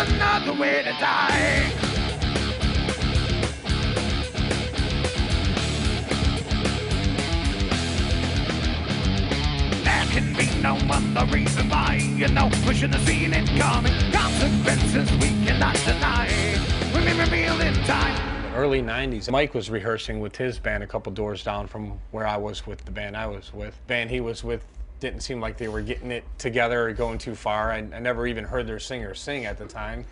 another way to die. There can be no other reason why, you know, pushing the scene and coming. Consequences we cannot deny. We may reveal in time. Early 90s, Mike was rehearsing with his band a couple doors down from where I was with the band I was with. The band he was with didn't seem like they were getting it together or going too far. I never even heard their singer sing at the time.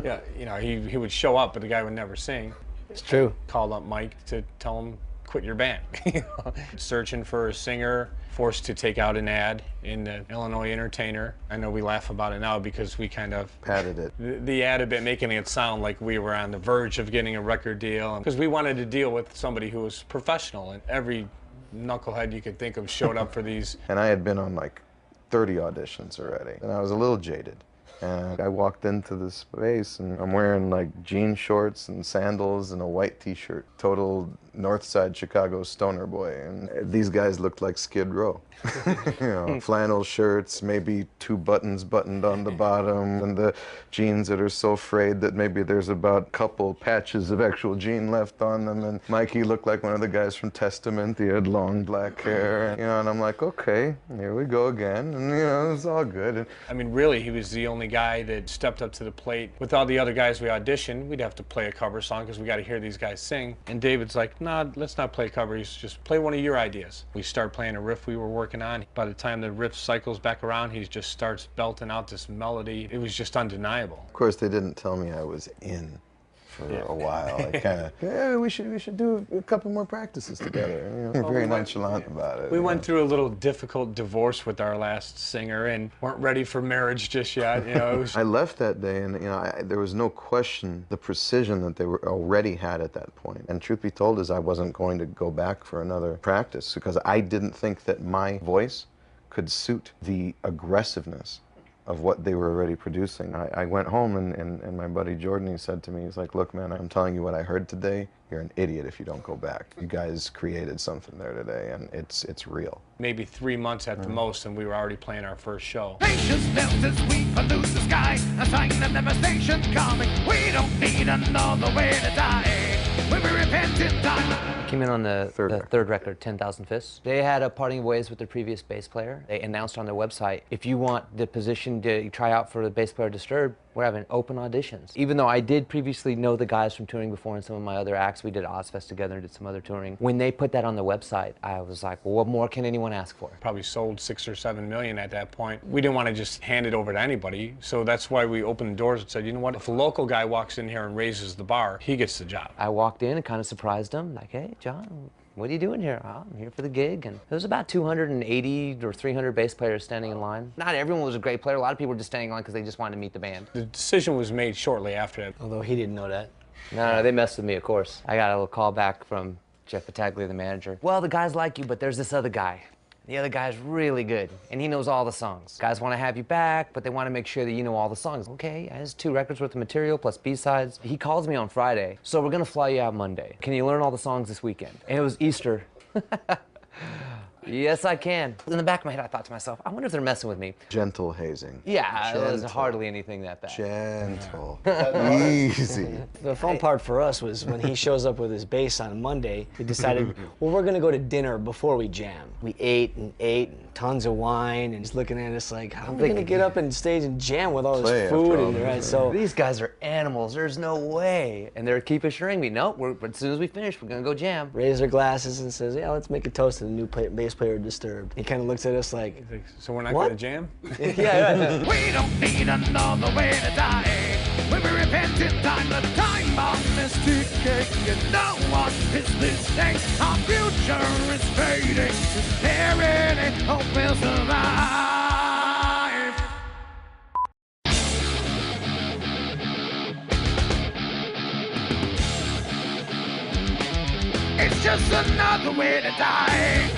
Yeah, you know, he would show up, but the guy would never sing. It's true. Called up Mike to tell him, quit your band. Searching for a singer, forced to take out an ad in the Illinois Entertainer. I know we laugh about it now because we kind of padded it. The ad had been making it sound like we were on the verge of getting a record deal, because we wanted to deal with somebody who was professional, and every knucklehead you could think of showed up for these. And I had been on like 30 auditions already, and I was a little jaded. And I walked into this space, and I'm wearing like jean shorts and sandals and a white t-shirt. Total North Side Chicago stoner boy. And these guys looked like Skid Row. You know, flannel shirts, maybe 2 buttons buttoned on the bottom, and the jeans that are so frayed that maybe there's about a couple patches of actual jean left on them. And Mikey looked like one of the guys from Testament. He had long black hair, and, you know, and I'm like, okay, here we go again. And, you know, it's all good. And, I mean, really, he was the only guy that stepped up to the plate. With all the other guys we auditioned, we'd have to play a cover song because we got to hear these guys sing. And David's like, nah, let's not play covers, just play one of your ideas. We start playing a riff we were working on. By the time the riff cycles back around, he just starts belting out this melody. It was just undeniable. Of course, they didn't tell me I was in for a while. I kind of, yeah, we should do a couple more practices together. You know, very nonchalant about it. We went through a little difficult divorce with our last singer and weren't ready for marriage just yet. You know, it was... I left that day, and you know, there was no question the precision that they were already had at that point. And truth be told, is I wasn't going to go back for another practice because I didn't think that my voice could suit the aggressiveness of what they were already producing. I went home, and my buddy Jordan, he said to me, he's like, look man, I'm telling you what I heard today, you're an idiot if you don't go back. You guys created something there today, and it's real. Maybe 3 months at the most, and we were already playing our first show. Patience melts as we pollute the sky, a sign of devastation coming. We don't need another way to die. When we repent in time. Came in on the third record, 10,000 Fists. They had a parting of ways with their previous bass player. They announced on their website, if you want the position to try out for the bass player Disturbed, we're having open auditions. Even though I did previously know the guys from touring before in some of my other acts, we did Ozfest together and did some other touring. When they put that on the website, I was like, well, what more can anyone ask for? Probably sold 6 or 7 million at that point. We didn't want to just hand it over to anybody, so that's why we opened the doors and said, you know what, if a local guy walks in here and raises the bar, he gets the job. I walked in and kind of surprised him, like, hey, John, what are you doing here? Oh, I'm here for the gig. And there was about 280 or 300 bass players standing in line. Not everyone was a great player. A lot of people were just standing in line because they just wanted to meet the band. The decision was made shortly after that. Although he didn't know that. No, they messed with me, of course. I got a little call back from Jeff Pataglia, the manager. Well, the guys like you, but there's this other guy. The other guy's really good, and he knows all the songs. Guys want to have you back, but they want to make sure that you know all the songs. Okay, he has 2 records worth of material plus B-sides. He calls me on Friday, so we're gonna fly you out Monday. Can you learn all the songs this weekend? And it was Easter. Yes, I can. In the back of my head, I thought to myself, I wonder if they're messing with me. Gentle hazing. Yeah, it was hardly anything that bad. Gentle. Easy. The fun part for us was when he shows up with his bass on Monday, we decided, well, we're gonna go to dinner before we jam. We ate and tons of wine, and he's looking at us like, how are we gonna get up and stage and jam with all this food? And right, so these guys are animals, there's no way. And they're keep assuring me, nope, as soon as we finish, we're gonna go jam. Raise their glasses and says, yeah, let's make a toast to the new bass player Disturbed. He kind of looks at us like, so we're not gonna jam? Yeah. We don't need another way to die. When we repent in time, the time bomb is ticking. And no one is listening. Our future is fading. Is there any hope we'll survive? It's just another way to die.